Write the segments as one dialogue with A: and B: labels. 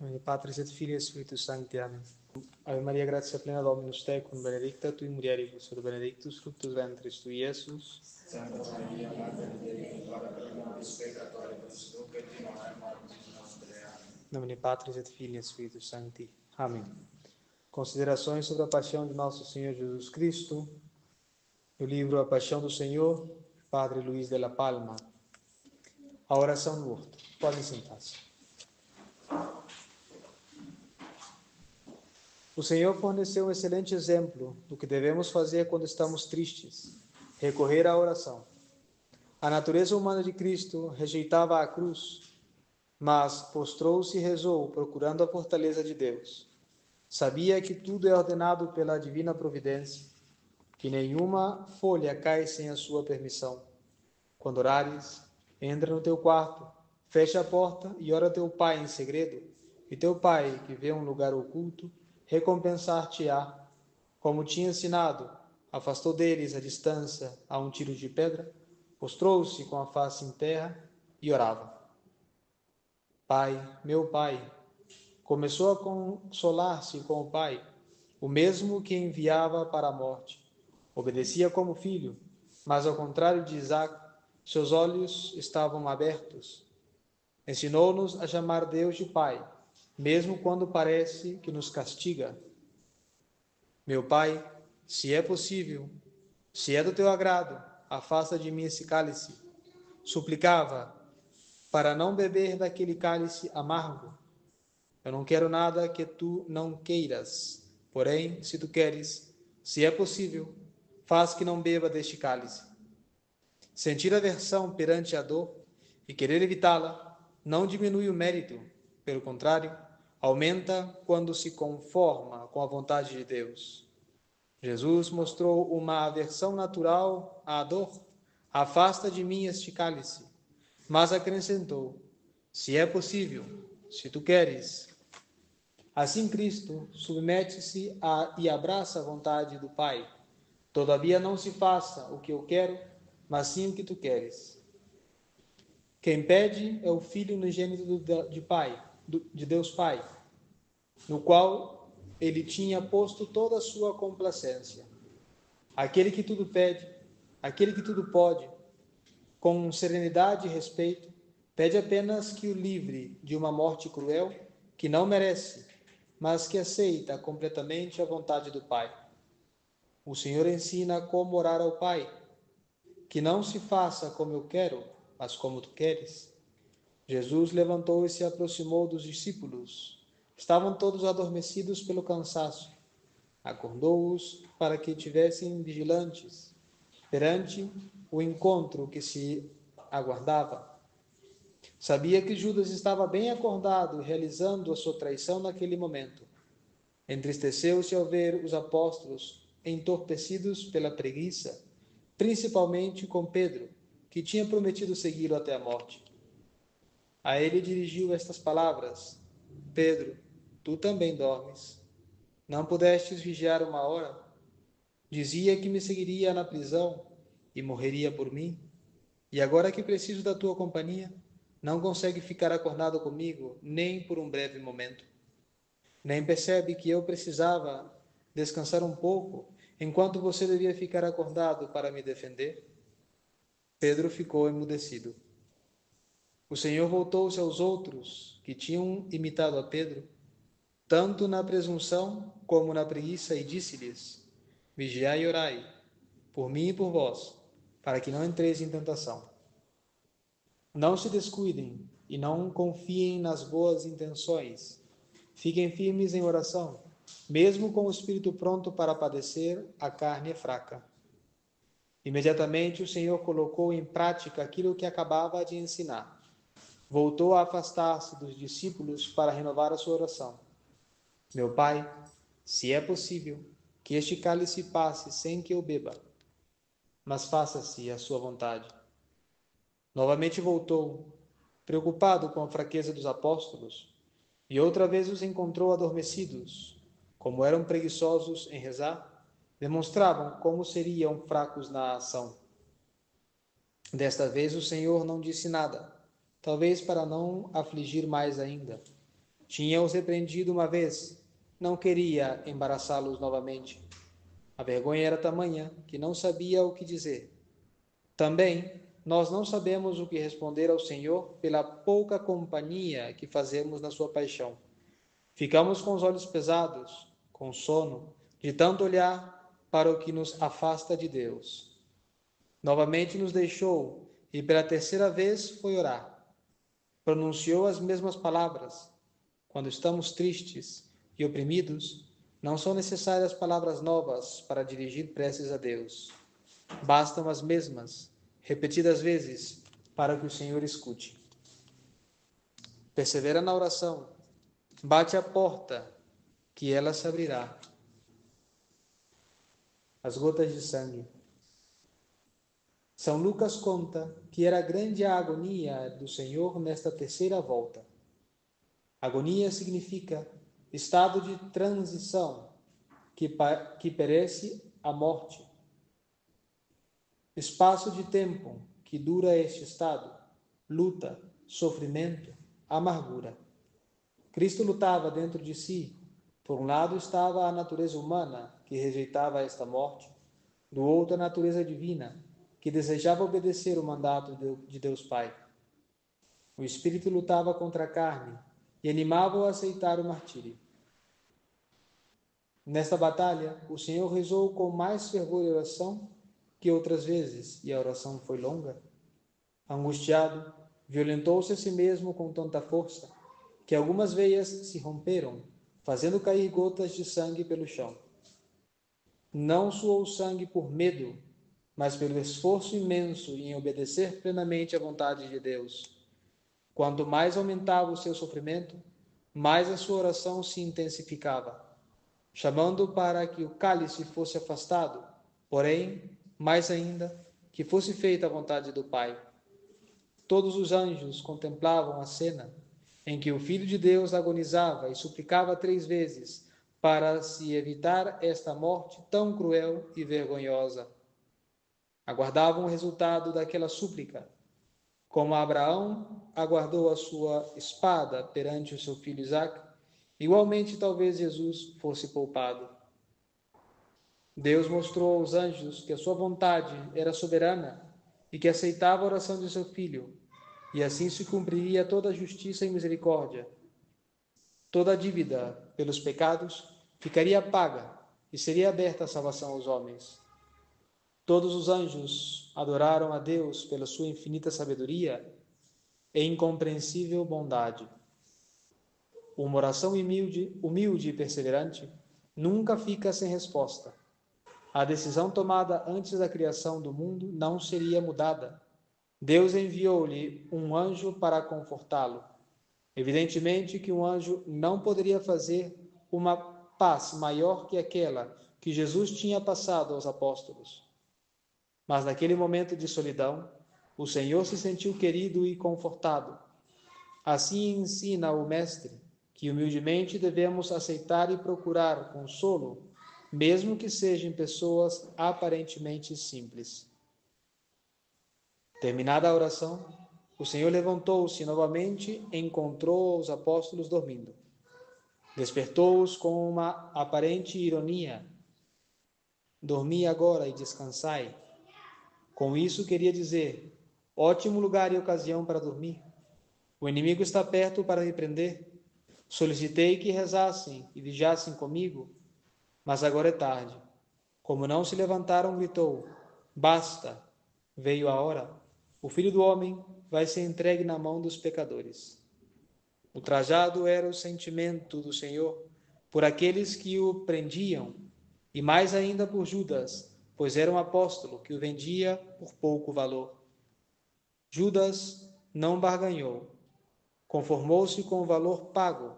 A: Nome Patris et Filii et Spiritus Sancti. Amen. Ave Maria, gratia plena Dominus tecum, benedicta tui mulieribus, et benedictus fructus ventris tui, Iesus.
B: Santa Maria, Mater Dei, ora pro nobis peccatoribus, nunc et in hora mortis nostre. Amém.
A: Nome Patris et Filii et Spiritus Sancti. Amém. Considerações sobre a paixão de nosso Senhor Jesus Cristo, do livro A Paixão do Senhor, Padre Luís de la Palma. A oração do horto. Podem sentar-se. O Senhor forneceu um excelente exemplo do que devemos fazer quando estamos tristes: recorrer à oração. A natureza humana de Cristo rejeitava a cruz, mas prostrou-se e rezou, procurando a fortaleza de Deus. Sabia que tudo é ordenado pela divina providência, que nenhuma folha cai sem a sua permissão. Quando orares, entra no teu quarto, fecha a porta e ora a teu Pai em segredo, e teu Pai, que vê um lugar oculto, recompensar-te-á. Como tinha ensinado, afastou deles a distância a um tiro de pedra, prostrou-se com a face em terra e orava. Pai, meu Pai, começou a consolar-se com o Pai, o mesmo que enviava para a morte. Obedecia como filho, mas ao contrário de Isaac, seus olhos estavam abertos. Ensinou-nos a chamar Deus de Pai, mesmo quando parece que nos castiga. Meu Pai, se é possível, se é do teu agrado, afasta de mim esse cálice. Suplicava, para não beber daquele cálice amargo. Eu não quero nada que tu não queiras, porém, se tu queres, se é possível, faz que não beba deste cálice. Sentir aversão perante a dor e querer evitá-la não diminui o mérito, pelo contrário, aumenta quando se conforma com a vontade de Deus. Jesus mostrou uma aversão natural à dor. Afasta de mim este cálice. Mas acrescentou, se é possível, se tu queres. Assim Cristo submete-se e abraça a vontade do Pai. Todavia não se faça o que eu quero, mas sim o que tu queres. Quem pede é o Filho unigênito de Deus Pai, no qual ele tinha posto toda a sua complacência. Aquele que tudo pede, aquele que tudo pode, com serenidade e respeito, pede apenas que o livre de uma morte cruel, que não merece, mas que aceita completamente a vontade do Pai. O Senhor ensina como orar ao Pai, que não se faça como eu quero, mas como tu queres. Jesus levantou e se aproximou dos discípulos. Estavam todos adormecidos pelo cansaço. Acordou-os para que estivessem vigilantes perante o encontro que se aguardava. Sabia que Judas estava bem acordado, realizando a sua traição naquele momento. Entristeceu-se ao ver os apóstolos entorpecidos pela preguiça, principalmente com Pedro, que tinha prometido segui-lo até a morte. A ele dirigiu estas palavras: Pedro, tu também dormes. Não pudestes vigiar uma hora? Dizia que me seguiria na prisão e morreria por mim. E agora que preciso da tua companhia, não consegue ficar acordado comigo nem por um breve momento. Nem percebe que eu precisava descansar um pouco, enquanto você devia ficar acordado para me defender? Pedro ficou emudecido. O Senhor voltou-se aos outros que tinham imitado a Pedro, tanto na presunção como na preguiça, e disse-lhes: Vigiai e orai, por mim e por vós, para que não entreis em tentação. Não se descuidem e não confiem nas boas intenções. Fiquem firmes em oração, mesmo com o espírito pronto para padecer, a carne é fraca. Imediatamente o Senhor colocou em prática aquilo que acabava de ensinar. Voltou a afastar-se dos discípulos para renovar a sua oração. Meu Pai, se é possível, que este cálice passe sem que eu beba, mas faça-se a sua vontade. Novamente voltou, preocupado com a fraqueza dos apóstolos, e outra vez os encontrou adormecidos. Como eram preguiçosos em rezar, demonstravam como seriam fracos na ação. Desta vez o Senhor não disse nada, talvez para não afligir mais ainda. Tinha-os repreendido uma vez, não queria embaraçá-los novamente. A vergonha era tamanha que não sabia o que dizer. Também nós não sabemos o que responder ao Senhor pela pouca companhia que fazemos na sua paixão. Ficamos com os olhos pesados, com sono, de tanto olhar para o que nos afasta de Deus. Novamente nos deixou e pela terceira vez foi orar. Pronunciou as mesmas palavras. Quando estamos tristes e oprimidos, não são necessárias palavras novas para dirigir preces a Deus. Bastam as mesmas, repetidas vezes, para que o Senhor escute. Persevera na oração, bate a porta, que ela se abrirá. As gotas de sangue. São Lucas conta que era grande a agonia do Senhor nesta terceira volta. Agonia significa estado de transição que perece a morte. Espaço de tempo que dura este estado, luta, sofrimento, amargura. Cristo lutava dentro de si. Por um lado estava a natureza humana, que rejeitava esta morte. Do outro, a natureza divina, que desejava obedecer o mandato de Deus Pai. O Espírito lutava contra a carne e animava-o a aceitar o martírio. Nesta batalha, o Senhor rezou com mais fervor e oração que outras vezes, e a oração foi longa. Angustiado, violentou-se a si mesmo com tanta força que algumas veias se romperam, fazendo cair gotas de sangue pelo chão. Não suou sangue por medo, mas pelo esforço imenso em obedecer plenamente à vontade de Deus. Quanto mais aumentava o seu sofrimento, mais a sua oração se intensificava, chamando para que o cálice fosse afastado, porém, mais ainda, que fosse feita a vontade do Pai. Todos os anjos contemplavam a cena em que o Filho de Deus agonizava e suplicava 3 vezes para se evitar esta morte tão cruel e vergonhosa. Aguardavam o resultado daquela súplica, como Abraão aguardou a sua espada perante o seu filho Isaque. Igualmente, talvez Jesus fosse poupado. Deus mostrou aos anjos que a sua vontade era soberana e que aceitava a oração de seu filho, e assim se cumpriria toda a justiça e misericórdia. Toda a dívida pelos pecados ficaria paga e seria aberta a salvação aos homens. Todos os anjos adoraram a Deus pela sua infinita sabedoria e incompreensível bondade. Uma oração humilde e perseverante nunca fica sem resposta. A decisão tomada antes da criação do mundo não seria mudada. Deus enviou-lhe um anjo para confortá-lo. Evidentemente que um anjo não poderia fazer uma paz maior que aquela que Jesus tinha passado aos apóstolos. Mas naquele momento de solidão, o Senhor se sentiu querido e confortado. Assim ensina o Mestre que humildemente devemos aceitar e procurar consolo, mesmo que sejam pessoas aparentemente simples. Terminada a oração, o Senhor levantou-se novamente e encontrou os apóstolos dormindo. Despertou-os com uma aparente ironia. Dormi agora e descansai. Com isso queria dizer, ótimo lugar e ocasião para dormir. O inimigo está perto para me prender. Solicitei que rezassem e vigiassem comigo, mas agora é tarde. Como não se levantaram, gritou, basta, veio a hora. O Filho do Homem vai ser entregue na mão dos pecadores. Ultrajado era o sentimento do Senhor por aqueles que o prendiam, e mais ainda por Judas, pois era um apóstolo que o vendia por pouco valor. Judas não barganhou, conformou-se com o valor pago.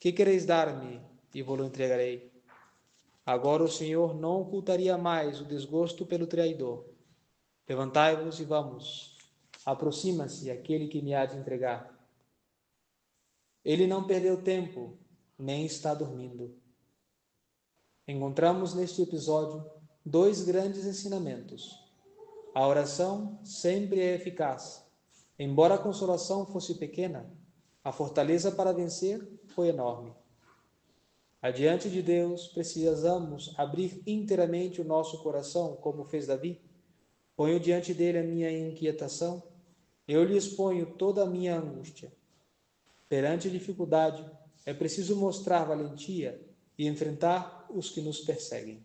A: Que quereis dar-me, e vou-lo entregarei? Agora o Senhor não ocultaria mais o desgosto pelo traidor. Levantai-vos e vamos. Aproxima-se aquele que me há de entregar. Ele não perdeu tempo, nem está dormindo. Encontramos neste episódio 2 grandes ensinamentos. A oração sempre é eficaz. Embora a consolação fosse pequena, A fortaleza para vencer foi enorme. Adiante de Deus, precisamos abrir inteiramente o nosso coração, como fez Davi. Ponho diante dele a minha inquietação, eu lhe exponho toda a minha angústia. Perante a dificuldade, é preciso mostrar valentia e enfrentar os que nos perseguem.